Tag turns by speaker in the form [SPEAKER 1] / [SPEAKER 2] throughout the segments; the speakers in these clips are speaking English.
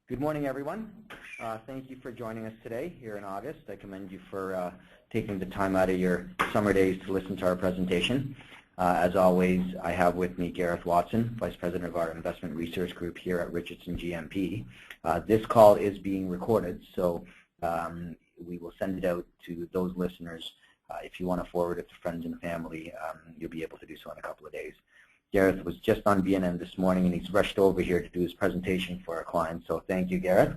[SPEAKER 1] Good morning, everyone. Thank you for joining us today here in August. I commend you for taking the time out of your summer days to listen to our presentation. As always, I have with me Gareth Watson, Vice President of our Investment Research Group here at Richardson GMP. This call is being recorded, so we will send it out to those listeners. If you want to forward it to friends and family, you'll be able to do so in a couple of days. Gareth was just on BNN this morning, and he's rushed over here to do his presentation for our clients, so thank you, Gareth.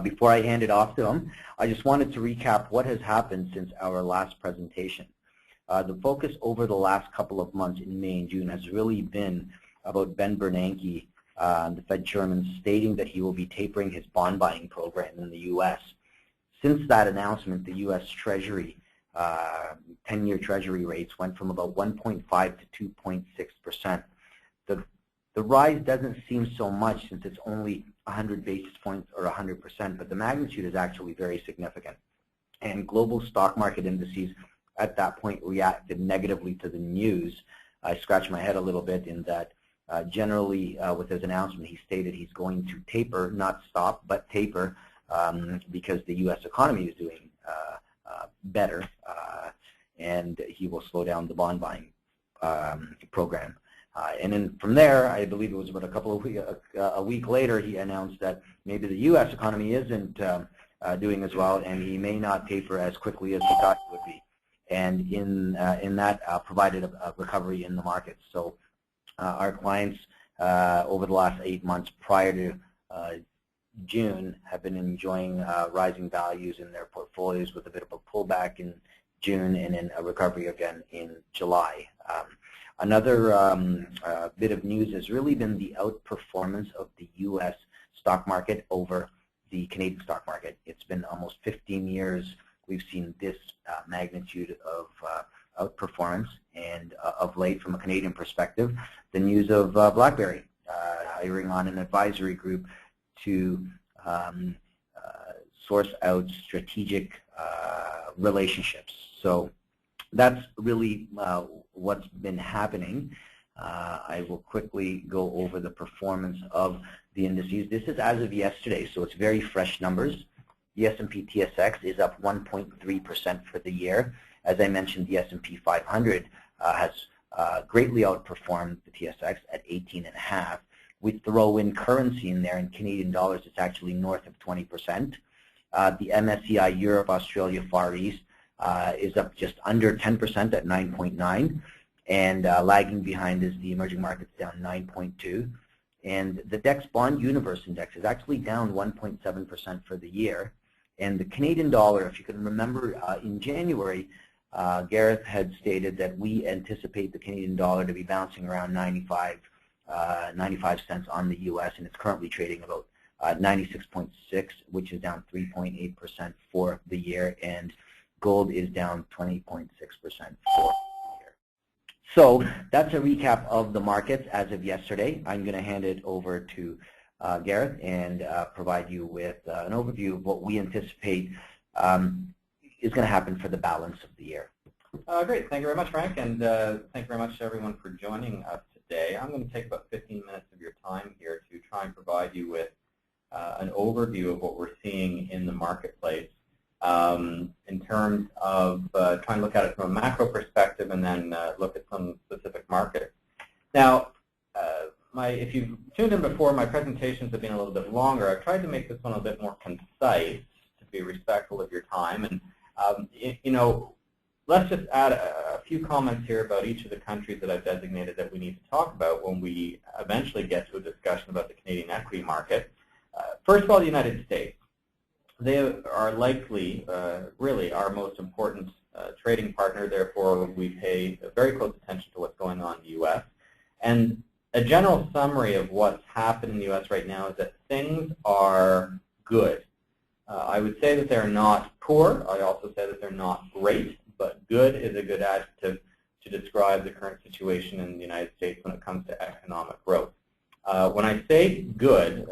[SPEAKER 1] Before I hand it off to him, I just wanted to recap what has happened since our last presentation. The focus over the last couple of months in May and June has really been about Ben Bernanke, the Fed chairman, stating that he will be tapering his bond buying program in the U.S. Since that announcement, the U.S. Treasury 10-year Treasury rates went from about 1.5 to 2.6%. The rise doesn't seem so much since it's only 100 basis points or 100%, but the magnitude is actually very significant. And global stock market indices at that point reacted negatively to the news. I scratched my head a little bit in that generally with his announcement he stated he's going to taper, not stop, but taper because the U.S. economy is doing better, and he will slow down the bond buying program. And then from there, I believe it was about a week later, he announced that maybe the U.S. economy isn't doing as well, and he may not taper as quickly as he thought it would be. And in that provided a recovery in the markets. So our clients over the last 8 months prior to June have been enjoying rising values in their portfolios with a bit of a pullback in June and then a recovery again in July. Another bit of news has really been the outperformance of the U.S. stock market over the Canadian stock market. It's been almost 15 years we've seen this magnitude of outperformance, and of late, from a Canadian perspective, the news of BlackBerry hiring on an advisory group to source out strategic relationships. So that's really what's been happening. I will quickly go over the performance of the indices. This is as of yesterday, so it's very fresh numbers. The S&P TSX is up 1.3% for the year. As I mentioned, the S&P 500 has greatly outperformed the TSX at 18.5. We throw in currency in there, in Canadian dollars, it's actually north of 20%. The MSCI Europe, Australia, Far East is up just under 10% at 9.9, and lagging behind is the emerging markets, down 9.2. And the DEX Bond Universe Index is actually down 1.7% for the year. And the Canadian dollar, if you can remember, in January, Gareth had stated that we anticipate the Canadian dollar to be bouncing around 95 cents on the U.S., and it's currently trading about 96.6, which is down 3.8% for the year, and gold is down 20.6% for the year. So that's a recap of the markets as of yesterday. I'm going to hand it over to Gareth and provide you with an overview of what we anticipate is going to happen for the balance of the year.
[SPEAKER 2] Great. Thank you very much, Frank, and thank you very much to everyone for joining us today. I'm going to take about 15 minutes of your time here to try and provide you with an overview of what we're seeing in the marketplace in terms of trying to look at it from a macro perspective and then look at some specific markets. Now, if you've tuned in before, my presentations have been a little bit longer. I've tried to make this one a bit more concise to be respectful of your time. And, you know, let's just add a few comments here about each of the countries that I've designated that we need to talk about when we eventually get to a discussion about the Canadian equity market. First of all, the United States. They are likely, really, our most important trading partner. Therefore, we pay very close attention to what's going on in the U.S. And a general summary of what's happened in the U.S. right now is that things are good. I would say that they're not poor. I also say that they're not great, but good is a good adjective to describe the current situation in the United States when it comes to economic growth. When I say good,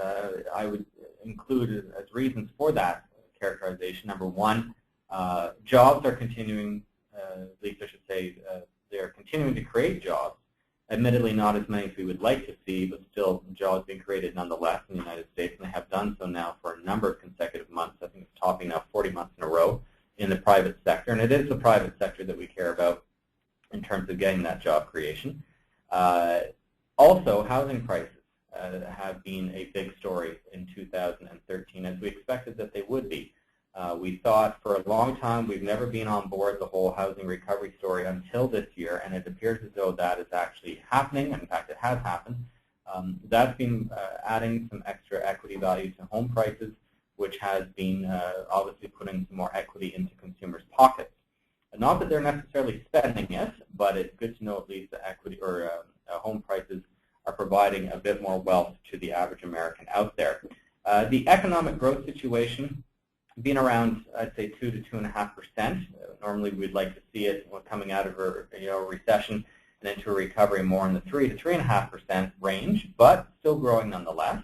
[SPEAKER 2] I would include as reasons for that characterization. Number one, jobs are continuing, at least I should say, they're continuing to create jobs. Admittedly, not as many as we would like to see, but still jobs being created nonetheless in the United States, and they have done done so now for a number of consecutive months. I think it's topping now 40 months in a row in the private sector, and it is the private sector that we care about in terms of getting that job creation. Also, housing prices have been a big story in 2013, as we expected that they would be. We thought for a long time we've never been on board the whole housing recovery story until this year, and it appears as though that is actually happening. In fact, it has happened. That's been adding some extra equity value to home prices, which has been obviously putting some more equity into consumers' pockets. Not that they're necessarily spending it, but it's good to know at least that equity or home prices are providing a bit more wealth to the average American out there. The economic growth situation being around, I'd say, 2 to 2.5%. Normally, we'd like to see it coming out of a recession and into a recovery more in the 3 to 3.5% range, but still growing nonetheless.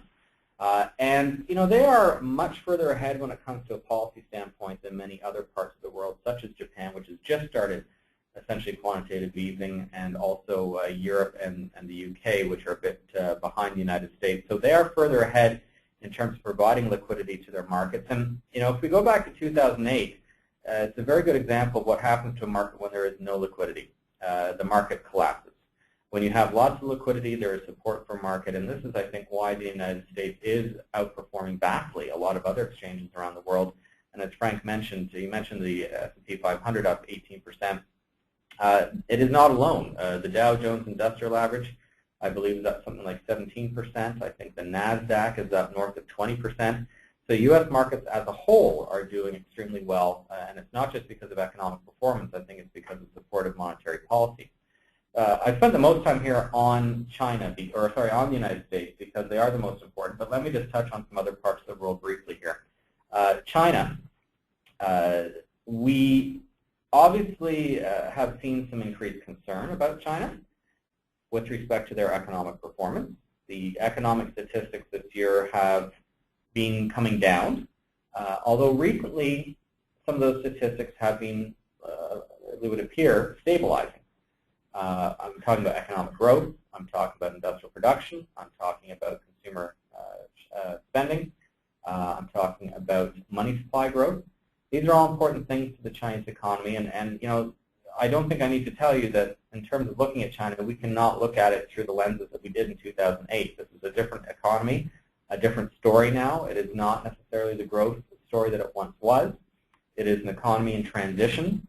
[SPEAKER 2] And they are much further ahead when it comes to a policy standpoint than many other parts of the world, such as Japan, which has just started essentially quantitative easing, and also Europe and the UK, which are a bit behind the United States. So they are further ahead in terms of providing liquidity to their markets. And if we go back to 2008, it's a very good example of what happens to a market when there is no liquidity. The market collapses. When you have lots of liquidity, there is support for market, and this is, I think, why the United States is outperforming vastly a lot of other exchanges around the world. And as Frank mentioned, he mentioned the S&P 500 up 18%. It is not alone. The Dow Jones Industrial Average, I believe, is up something like 17%. I think the NASDAQ is up north of 20%. So U.S. markets as a whole are doing extremely well, and it's not just because of economic performance. I think it's because of supportive monetary policy. I spent the most time here on China, on the United States, because they are the most important. But let me just touch on some other parts of the world briefly here. China, we obviously have seen some increased concern about China with respect to their economic performance. The economic statistics this year have been coming down, although recently some of those statistics have been, it would appear, stabilizing. I'm talking about economic growth. I'm talking about industrial production. I'm talking about consumer spending. I'm talking about money supply growth. These are all important things to the Chinese economy, and I don't think I need to tell you that in terms of looking at China, we cannot look at it through the lenses that we did in 2008. This is a different economy, a different story now. It is not necessarily the growth story that it once was. It is an economy in transition,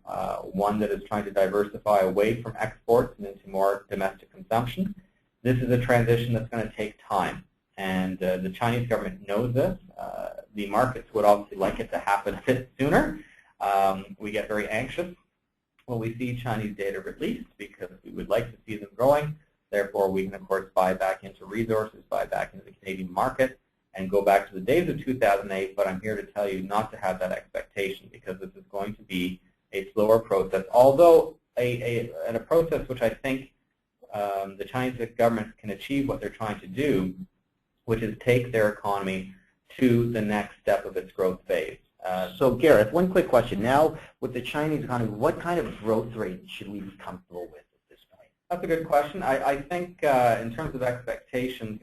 [SPEAKER 2] one that is trying to diversify away from exports and into more domestic consumption. This is a transition that's going to take time, and the Chinese government knows this. The markets would obviously like it to happen a bit sooner. We get very anxious when we see Chinese data released because we would like to see them growing. Therefore, we can, of course, buy back into resources, buy back into the Canadian market, and go back to the days of 2008, but I'm here to tell you not to have that expectation because this is going to be a slower process, although a process which I think the Chinese government can achieve what they're trying to do, which is take their economy to the next step of its growth phase.
[SPEAKER 1] So, Gareth, one quick question. Now, with the Chinese economy, what kind of growth rate should we be comfortable with at this point?
[SPEAKER 2] That's a good question. I think in terms of expectations,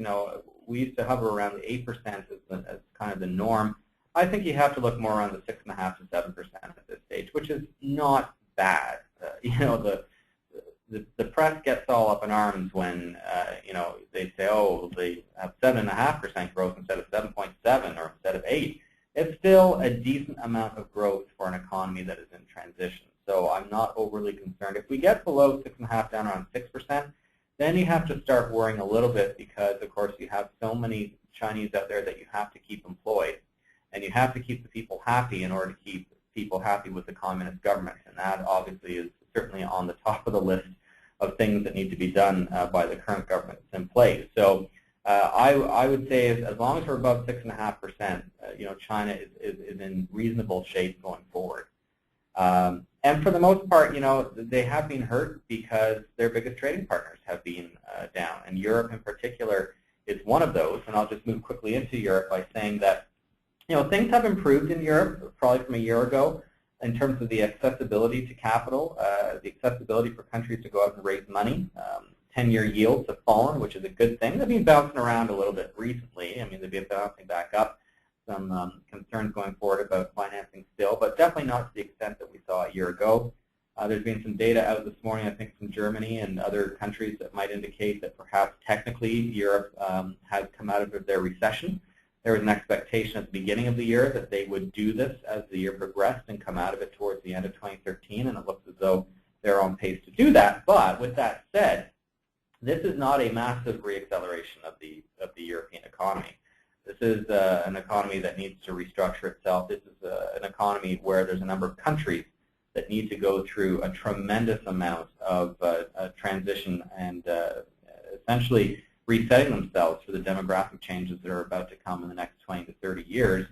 [SPEAKER 2] we used to hover around the 8% as kind of the norm. I think you have to look more around the 6.5 to 7% at this stage, which is not bad. The press gets all up in arms when they say, oh, they have 7.5% growth instead of 7.7 or instead of 8. It's still a decent amount of growth for an economy that is in transition. So I'm not overly concerned. If we get below 6.5 down around 6%, then you have to start worrying a little bit because, of course, you have so many Chinese out there that you have to keep employed. And you have to keep the people happy in order to keep people happy with the communist government. And that obviously is certainly on the top of the list of things that need to be done by the current government that's in place. So I would say as long as we're above 6.5%, China is in reasonable shape going forward. And for the most part, they have been hurt because their biggest trading partners have been down. And Europe in particular is one of those. And I'll just move quickly into Europe by saying that, things have improved in Europe probably from a year ago in terms of the accessibility to capital, the accessibility for countries to go out and raise money. 10-year yields have fallen, which is a good thing. They've been bouncing around a little bit recently. I mean, they've been bouncing back up. concerns going forward about financing still, but definitely not to the extent that we saw a year ago. There's been some data out this morning, I think, from Germany and other countries that might indicate that perhaps technically Europe has come out of their recession. There was an expectation at the beginning of the year that they would do this as the year progressed and come out of it towards the end of 2013, and it looks as though they're on pace to do that. But with that said, this is not a massive reacceleration of the European economy. This is an economy that needs to restructure itself. This is an economy where there's a number of countries that need to go through a tremendous amount of transition and essentially resetting themselves for the demographic changes that are about to come in the next 20 to 30 years.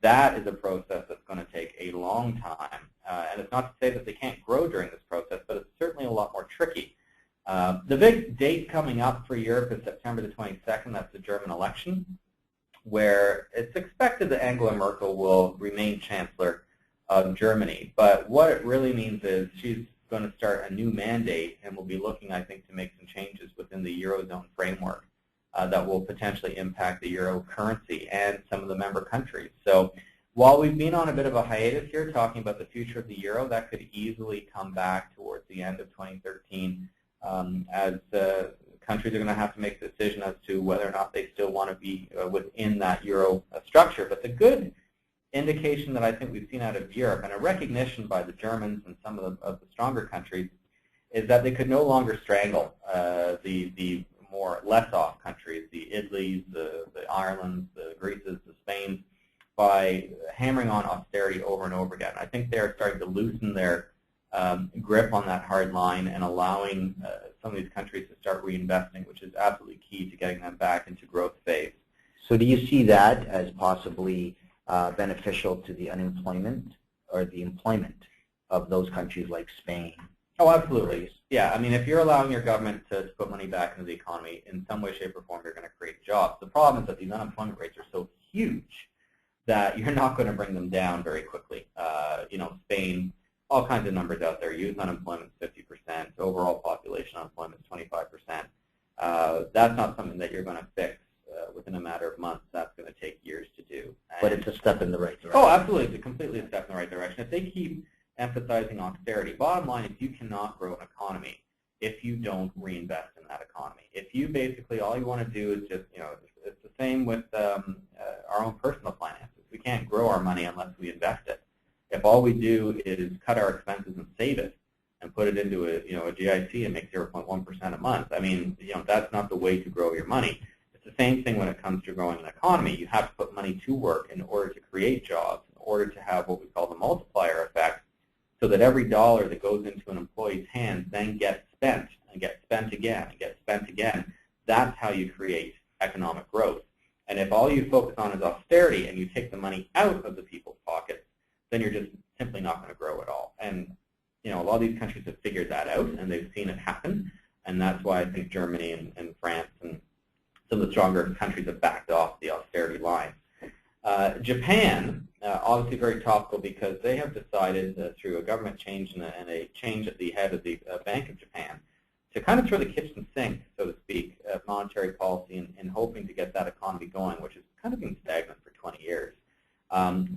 [SPEAKER 2] That is a process that's going to take a long time. And it's not to say that they can't grow during this process, but it's certainly a lot more tricky. The big date coming up for Europe is September the 22nd. That's the German election, where it's expected that Angela Merkel will remain Chancellor of Germany. But what it really means is she's going to start a new mandate and will be looking, I think, to make some changes within the Eurozone framework that will potentially impact the euro currency and some of the member countries. So while we've been on a bit of a hiatus here talking about the future of the euro, that could easily come back towards the end of 2013 as countries are going to have to make a decision as to whether or not they still want to be within that euro structure. But the good indication that I think we've seen out of Europe, and a recognition by the Germans and some of the stronger countries, is that they could no longer strangle the more less-off countries, the Italys, the Irelands, the Greeces, the Spains, by hammering on austerity over and over again. I think they're starting to loosen their grip on that hard line and allowing some of these countries to start reinvesting, which is absolutely key to getting them back into growth phase.
[SPEAKER 1] So do you see that as possibly beneficial to the unemployment or the employment of those countries like Spain?
[SPEAKER 2] Oh, absolutely. Yeah, I mean, if you're allowing your government to put money back into the economy, in some way, shape, or form, you're going to create jobs. The problem is that these unemployment rates are so huge that you're not going to bring them down very quickly. You know, Spain, all kinds of numbers out there. Youth unemployment is 50%. Overall population unemployment is 25%. That's not something that you're going to fix within a matter of months. That's going to take years to do.
[SPEAKER 1] But it's a step in the right direction.
[SPEAKER 2] Oh, absolutely. It's completely a step in the right direction. If they keep emphasizing austerity, bottom line is you cannot grow an economy if you don't reinvest in that economy. If you basically, all you want to do is just, you know, it's the same with our own personal finances. We can't grow our money unless we invest it. If all we do is cut our expenses and save it and put it into a GIC and make 0.1% a month, I mean, that's not the way to grow your money. It's the same thing when it comes to growing an economy. You have to put money to work in order to create jobs, in order to have what we call the multiplier effect, so that every dollar that goes into an employee's hands then gets spent and gets spent again and gets spent again. That's how you create economic growth. And if all you focus on is austerity and you take the money out of the people's pockets, then you're just simply not going to grow at all. And a lot of these countries have figured that out, and they've seen it happen. And that's why I think Germany and France and some of the stronger countries have backed off the austerity line. Japan, obviously very topical because they have decided through a government change and a change at the head of the Bank of Japan to kind of throw the kitchen sink, so to speak, of monetary policy in hoping to get that economy going, which has kind of been stagnant for 20 years.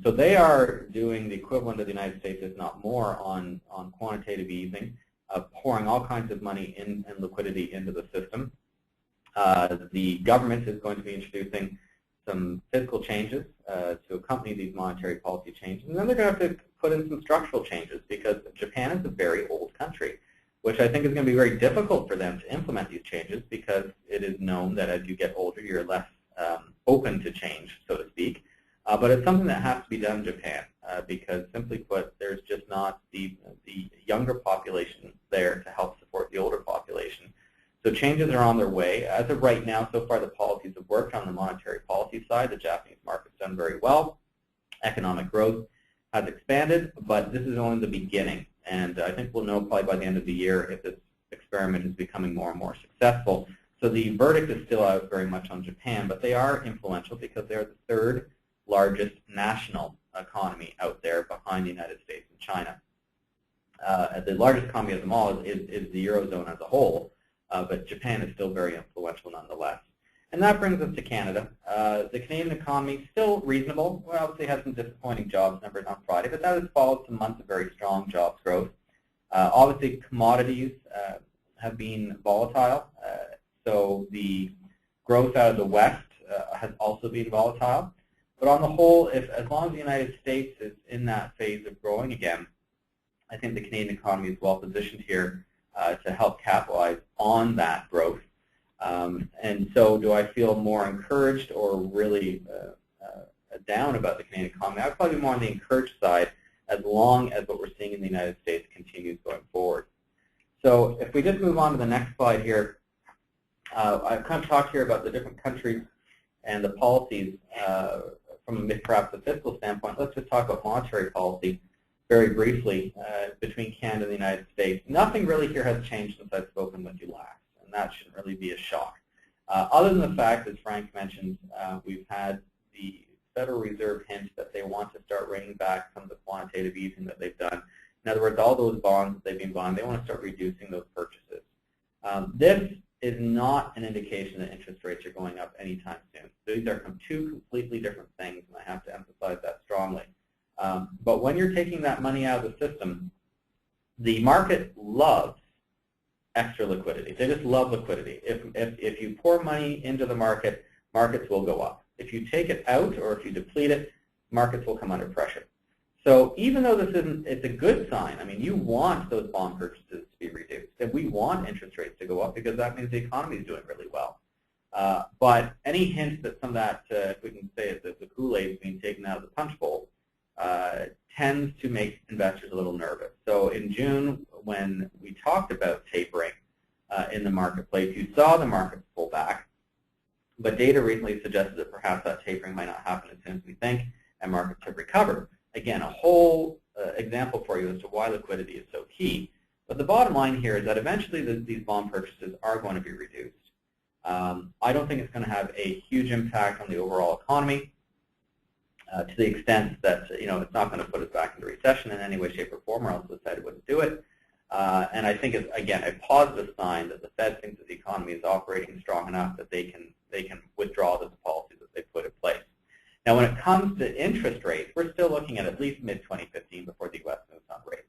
[SPEAKER 2] So they are doing the equivalent of the United States, if not more, on quantitative easing, pouring all kinds of money and liquidity into the system. The government is going to be introducing some fiscal changes to accompany these monetary policy changes, and then they're going to have to put in some structural changes because Japan is a very old country, which I think is going to be very difficult for them to implement these changes because it is known that as you get older, you're less open to change, so to speak. But it's something that has to be done in Japan because, simply put, there's just not the younger population there to help support the older population. So changes are on their way. As of right now, so far the policies have worked on the monetary policy side. The Japanese market's done very well. Economic growth has expanded, but this is only the beginning. And I think we'll know probably by the end of the year if this experiment is becoming more and more successful. So the verdict is still out very much on Japan, but they are influential because they're the third largest national economy out there behind the United States and China. The largest economy of them all is the Eurozone as a whole, but Japan is still very influential nonetheless. And that brings us to Canada. The Canadian economy is still reasonable. We obviously had some disappointing jobs numbers on Friday, but that has followed some months of very strong jobs growth. Obviously, commodities have been volatile. So the growth out of the West has also been volatile. But on the whole, as long as the United States is in that phase of growing again, I think the Canadian economy is well positioned here to help capitalize on that growth. And so do I feel more encouraged or really down about the Canadian economy? I would probably be more on the encouraged side as long as what we're seeing in the United States continues going forward. So if we just move on to the next slide here, I've kind of talked here about the different countries and the policies from perhaps a fiscal standpoint. Let's just talk about monetary policy very briefly between Canada and the United States. Nothing really here has changed since I've spoken with you last, and that shouldn't really be a shock. Other than the fact, as Frank mentioned, we've had the Federal Reserve hint that they want to start reining back some of the quantitative easing that they've done. In other words, all those bonds that they've been buying, they want to start reducing those purchases. This is not an indication that interest rates are going up anytime soon. These are from two completely different things, and I have to emphasize that strongly. But when you're taking that money out of the system, the market loves extra liquidity. They just love liquidity. If you pour money into the market, markets will go up. If you take it out or if you deplete it, markets will come under pressure. So even though this isn't, it's a good sign. I mean, you want those bond purchases to be reduced, and we want interest rates to go up because that means the economy is doing really well. But any hint that some of that, if we can say it, that the Kool-Aid is being taken out of the punch bowl, tends to make investors a little nervous. So in June, when we talked about tapering in the marketplace, you saw the markets pull back, but data recently suggested that perhaps that tapering might not happen as soon as we think, and markets have recovered. Again, a whole example for you as to why liquidity is so key. But the bottom line here is that eventually these bond purchases are going to be reduced. I don't think it's going to have a huge impact on the overall economy to the extent that it's not going to put us back into recession in any way, shape, or form, or else the Fed wouldn't do it. And I think it's, again, a positive sign that the Fed thinks that the economy is operating strong enough that they can withdraw this policy that they put in place. Now, when it comes to interest rates, we're still looking at least mid-2015 before the U.S. moves on rates.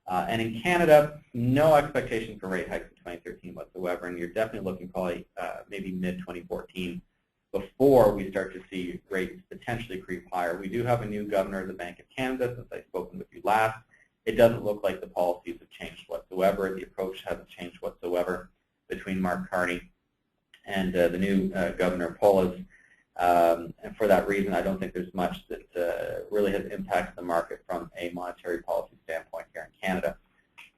[SPEAKER 2] And in Canada, no expectation for rate hikes in 2013 whatsoever, and you're definitely looking probably maybe mid-2014 before we start to see rates potentially creep higher. We do have a new governor of the Bank of Canada since I've spoken with you last. It doesn't look like the policies have changed whatsoever. The approach hasn't changed whatsoever between Mark Carney and the new Governor Polis. And for that reason, I don't think there's much that really has impacted the market from a monetary policy standpoint here in Canada.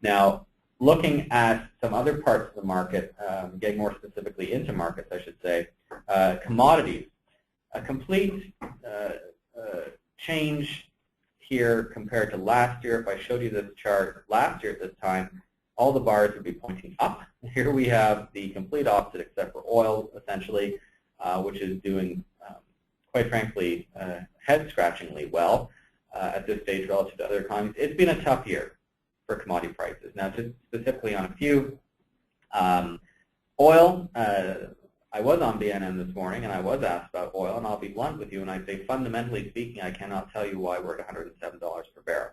[SPEAKER 2] Now, looking at some other parts of the market, getting more specifically into markets, I should say, commodities, a complete change here compared to last year. If I showed you this chart last year at this time, all the bars would be pointing up. Here we have the complete opposite except for oil, essentially, which is doing, quite frankly, head-scratchingly well at this stage relative to other economies. It's been a tough year for commodity prices. Now, just specifically on a few, oil, I was on BNN this morning, and I was asked about oil, and I'll be blunt with you, and I say, fundamentally speaking, I cannot tell you why we're at $107 per barrel.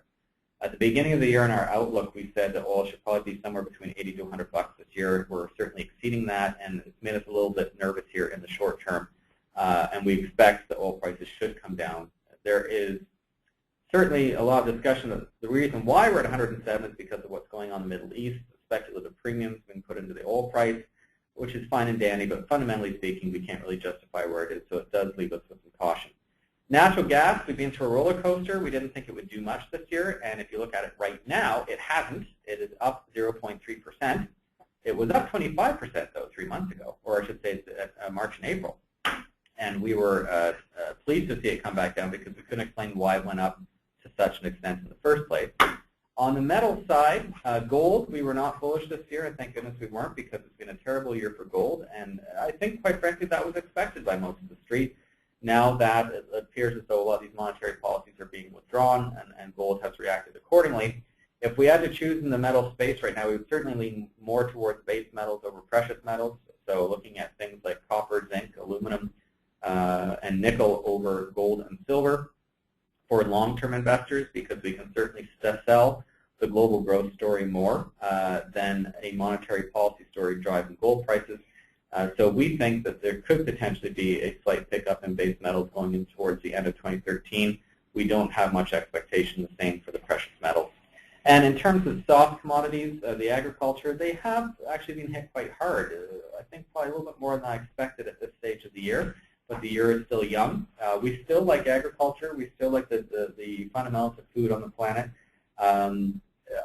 [SPEAKER 2] At the beginning of the year in our outlook, we said that oil should probably be somewhere between 80 to 100 bucks this year. We're certainly exceeding that, and it's made us a little bit nervous here in the short term, and we expect that oil prices should come down. There is certainly a lot of discussion that the reason why we're at 107 is because of what's going on in the Middle East. Speculative premiums being put into the oil price, which is fine and dandy, but fundamentally speaking, we can't really justify where it is, so it does leave us with some caution. Natural gas, we've been through a roller coaster. We didn't think it would do much this year, and if you look at it right now, it hasn't. It is up 0.3%. It was up 25%, though, 3 months ago, or I should say March and April. And we were pleased to see it come back down because we couldn't explain why it went up to such an extent in the first place. On the metal side, gold, we were not bullish this year, and thank goodness we weren't because it's been a terrible year for gold. And I think, quite frankly, that was expected by most of the street. Now that it appears as though a lot of these monetary policies are being withdrawn and gold has reacted accordingly, if we had to choose in the metal space right now, we would certainly lean more towards base metals over precious metals. So looking at things like copper, zinc, aluminum, and nickel over gold and silver for long-term investors, because we can certainly sell the global growth story more than a monetary policy story driving gold prices. So we think that there could potentially be a slight pickup in base metals going in towards the end of 2013. We don't have much expectation the same for the precious metals. And in terms of soft commodities, the agriculture, they have actually been hit quite hard. I think probably a little bit more than I expected at this stage of the year, but the year is still young. We still like agriculture. We still like the fundamentals of food on the planet.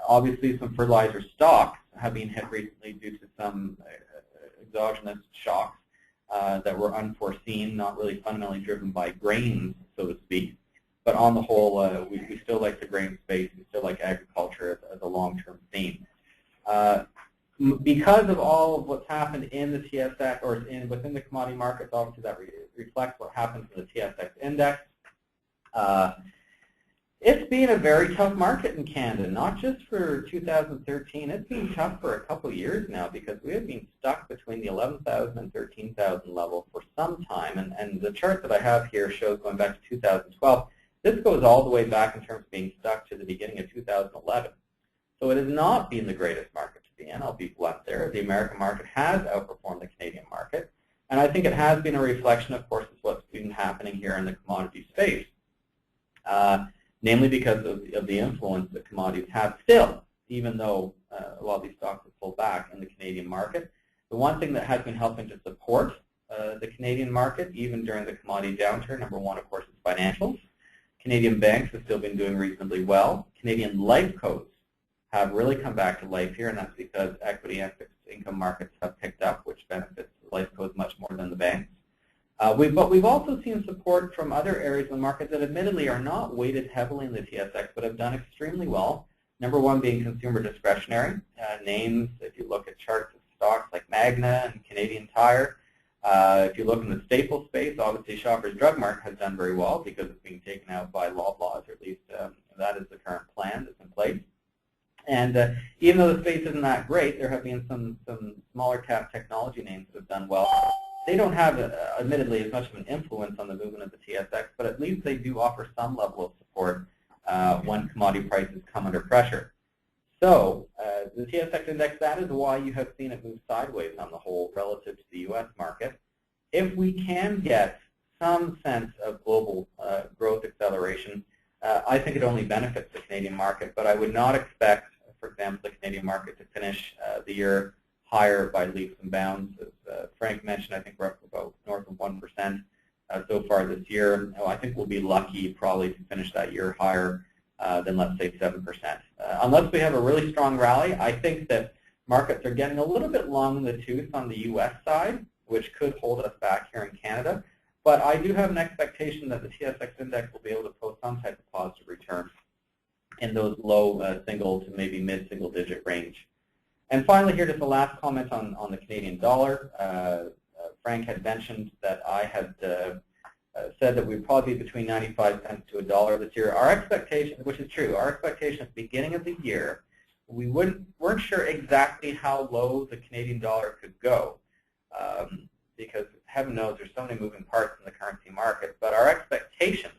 [SPEAKER 2] Obviously, some fertilizer stocks have been hit recently due to some exogenous shocks that were unforeseen, not really fundamentally driven by grains, so to speak. But on the whole, we still like the grain space. We still like agriculture as a long-term theme. Because of all of what's happened in the TSX or within the commodity markets, obviously that reflects what happens in the TSX index. It's been a very tough market in Canada, not just for 2013. It's been tough for a couple of years now because we have been stuck between the 11,000 and 13,000 level for some time. And the chart that I have here shows going back to 2012. This goes all the way back in terms of being stuck to the beginning of 2011. So it has not been the greatest market to be in. I'll be blunt there. The American market has outperformed the Canadian market. And I think it has been a reflection, of course, of what's been happening here in the commodity space. Namely because of the influence that commodities have still, even though a lot of these stocks have pulled back in the Canadian market. The one thing that has been helping to support the Canadian market, even during the commodity downturn, number one, of course, is financials. Canadian banks have still been doing reasonably well. Canadian life codes have really come back to life here, and that's because equity and fixed income markets have picked up, which benefits life codes much more than the banks. But we've also seen support from other areas of the market that admittedly are not weighted heavily in the TSX, but have done extremely well. Number one being consumer discretionary. Names, if you look at charts of stocks like Magna and Canadian Tire. If you look in the staple space, obviously Shoppers Drug Mart has done very well because it's being taken out by Loblaws, or at least that is the current plan that's in place. And even though the space isn't that great, there have been some smaller cap technology names that have done well. They don't have, admittedly, as much of an influence on the movement of the TSX, but at least they do offer some level of support when commodity prices come under pressure. So the TSX index, that is why you have seen it move sideways on the whole relative to the U.S. market. If we can get some sense of global growth acceleration, I think it only benefits the Canadian market, but I would not expect, for example, the Canadian market to finish the year higher by leaps and bounds. As Frank mentioned, I think we're up about north of 1% so far this year. I think we'll be lucky probably to finish that year higher than, let's say, 7%. Unless we have a really strong rally, I think that markets are getting a little bit long in the tooth on the U.S. side, which could hold us back here in Canada. But I do have an expectation that the TSX index will be able to post some type of positive return in those low single to maybe mid-single digit range. And finally, here just the last comment on the Canadian dollar. Frank had mentioned that I had said that we'd probably be between 95 cents to $1 this year. Our expectation, which is true, our expectation at the beginning of the year, we weren't sure exactly how low the Canadian dollar could go, because heaven knows there's so many moving parts in the currency market. But our expectation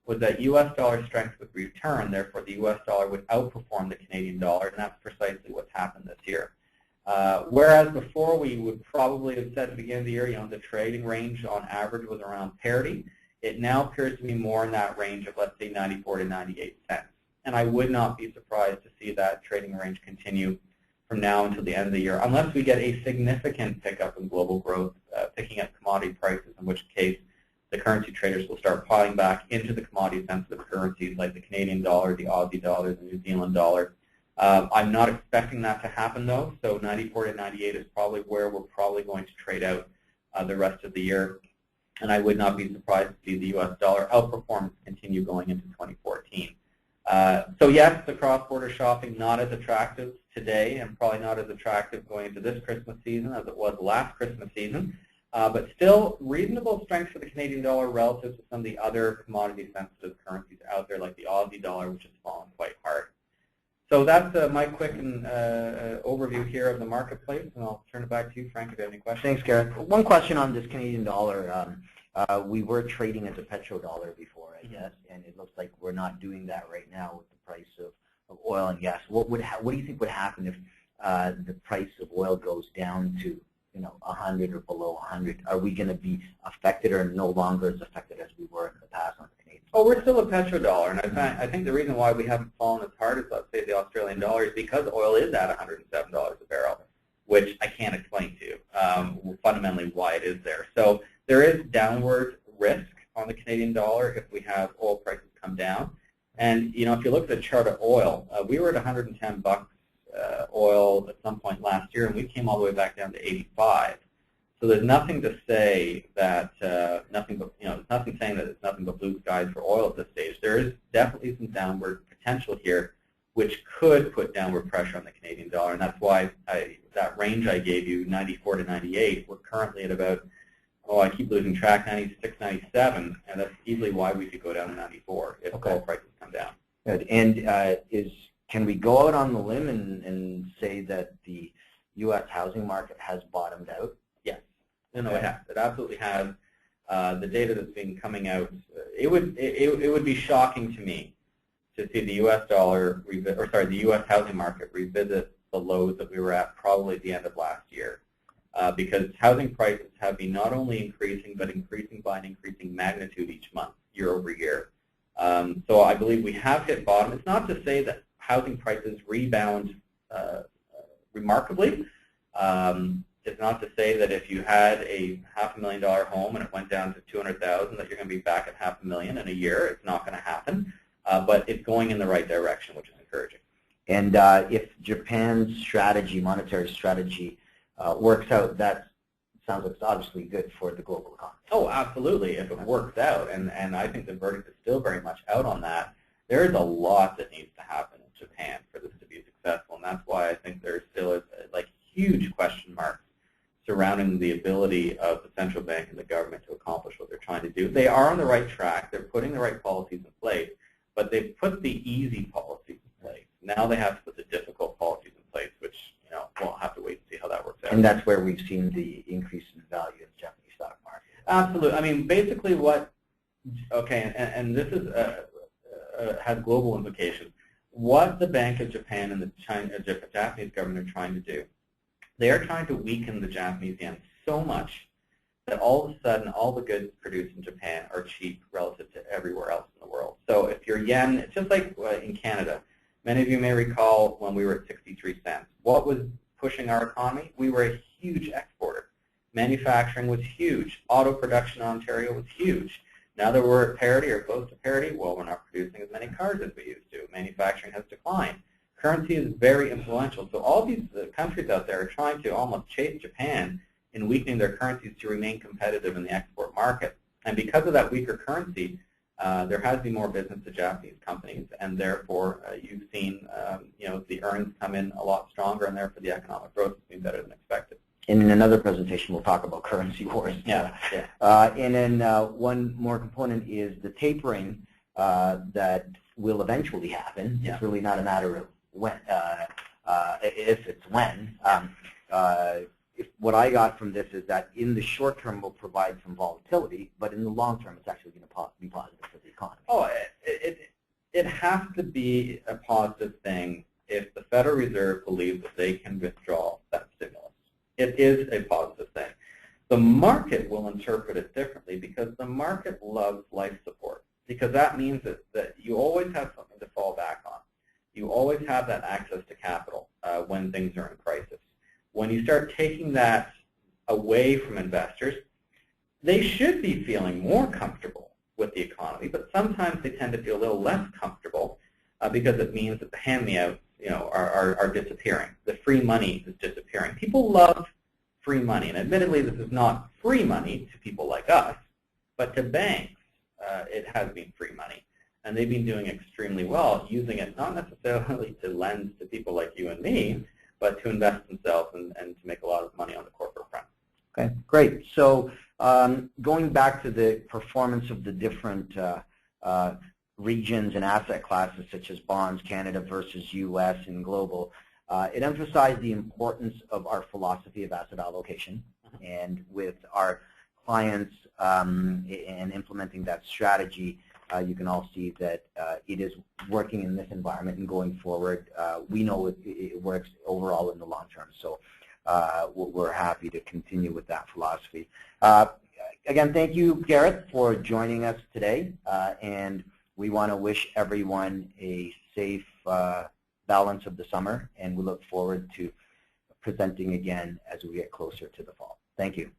[SPEAKER 2] was that U.S. dollar strength would return, therefore the U.S. dollar would outperform the Canadian dollar, and that's precisely what's happened this year. Whereas before we would probably have said at the beginning of the year, the trading range on average was around parity. It now appears to be more in that range of, let's say, 94 to 98 cents. And I would not be surprised to see that trading range continue from now until the end of the year, unless we get a significant pickup in global growth, picking up commodity prices, in which case the currency traders will start piling back into the commodity-sensitive currencies like the Canadian dollar, the Aussie dollar, the New Zealand dollar. I'm not expecting that to happen, though, so 94 to 98 is probably where we're probably going to trade out the rest of the year, and I would not be surprised to see the U.S. dollar outperform continue going into 2014. So yes, the cross-border shopping not as attractive today, and probably not as attractive going into this Christmas season as it was last Christmas season, but still reasonable strength for the Canadian dollar relative to some of the other commodity-sensitive currencies out there, like the Aussie dollar, which has fallen quite hard. So that's my quick overview here of the marketplace, and I'll turn it back to you, Frank, if you have any questions.
[SPEAKER 1] Thanks, Gareth. One question on this Canadian dollar. We were trading as a petrodollar before, I guess, and it looks like we're not doing that right now with the price of oil and gas. What do you think would happen if the price of oil goes down to 100 or below 100? Are we going to be affected or no longer as affected as we were in the past on the Canadian?
[SPEAKER 2] Oh, we're still a petrodollar, and I think the reason why we haven't fallen as hard as, let's say, the Australian dollar is because oil is at $107 a barrel, which I can't explain to you fundamentally why it is there. So there is downward risk on the Canadian dollar if we have oil prices come down. And if you look at the chart of oil, we were at 110 bucks oil at some point last year, and we came all the way back down to 85. So there's nothing to say that there's nothing saying that it's nothing but blue skies for oil at this stage. There is definitely some downward potential here, which could put downward pressure on the Canadian dollar, and that's why that range I gave you, 94 to 98, we're currently at about, I keep losing track, 96, 97, and that's easily why we could go down to 94 if oil prices come down.
[SPEAKER 1] Good. And can we go out on the limb and say that the U.S. housing market has bottomed out?
[SPEAKER 2] Yes. No, it has. It absolutely has. The data that's been coming out, it would be shocking to me to see the U.S. the U.S. housing market revisit the lows that we were at probably at the end of last year, because housing prices have been not only increasing, but increasing by an increasing magnitude each month, year over year. So I believe we have hit bottom. It's not to say that housing prices rebound remarkably. It's not to say that if you had a $500,000 home and it went down to $200,000 that you're going to be back at $500,000 in a year. It's not going to happen, but it's going in the right direction, which is encouraging.
[SPEAKER 1] And if Japan's strategy, monetary strategy, works out, that sounds like it's obviously good for the global economy.
[SPEAKER 2] Oh, absolutely, if it works out, and I think the verdict is still very much out on that. There is a lot that needs to happen in Japan for this to be successful, and that's why I think there still is huge question marks surrounding the ability of the central bank and the government to accomplish what they're trying to do. They are on the right track. They're putting the right policies in place, but they've put the easy policies in place. Now they have to put the difficult policies in place, which we'll have to wait and see how that works out.
[SPEAKER 1] And that's where we've seen the increase in value of the Japanese stock market.
[SPEAKER 2] Absolutely. I mean, basically and this is has global implications. What the Bank of Japan and the Japanese government are trying to do, they are trying to weaken the Japanese yen so much that all of a sudden all the goods produced in Japan are cheap relative to everywhere else in the world. So if your yen, it's just like in Canada. Many of you may recall when we were at 63 cents. What was pushing our economy? We were a huge exporter. Manufacturing was huge. Auto production in Ontario was huge. Now that we're at parity or close to parity, well, we're not producing as many cars as we used to. Manufacturing has declined. Currency is very influential. So all these countries out there are trying to almost chase Japan in weakening their currencies to remain competitive in the export market. And because of that weaker currency, there has been more business to Japanese companies, and therefore you've seen the earnings come in a lot stronger, and therefore the economic growth has been better than expected.
[SPEAKER 1] In another presentation, we'll talk about currency wars.
[SPEAKER 2] Yeah.
[SPEAKER 1] And then one more component is the tapering that will eventually happen.
[SPEAKER 2] Yeah.
[SPEAKER 1] It's really not a matter of when, if it's when. What I got from this is that in the short term will provide some volatility, but in the long term it's actually going to be positive for the economy.
[SPEAKER 2] Oh, it has to be a positive thing if the Federal Reserve believes that they can withdraw that stimulus. It is a positive thing. The market will interpret it differently because the market loves life support, because that means that you always have something to fall back on. You always have that access to capital when things are in crisis. When you start taking that away from investors, they should be feeling more comfortable with the economy, but sometimes they tend to feel a little less comfortable because it means that the hand-me-outs are disappearing. The free money is disappearing. People love free money, and admittedly this is not free money to people like us, but to banks it has been free money. And they've been doing extremely well, using it not necessarily to lend to people like you and me, but to invest themselves and to make a lot of money on the corporate front.
[SPEAKER 1] Okay, great. So going back to the performance of the different regions and asset classes such as bonds, Canada versus U.S. and global, it emphasized the importance of our philosophy of asset allocation. And with our clients and implementing that strategy, you can all see that it is working in this environment, and going forward, we know it works overall in the long term. So we're happy to continue with that philosophy. Again, thank you, Gareth, for joining us today, and we want to wish everyone a safe balance of the summer, and we look forward to presenting again as we get closer to the fall. Thank you.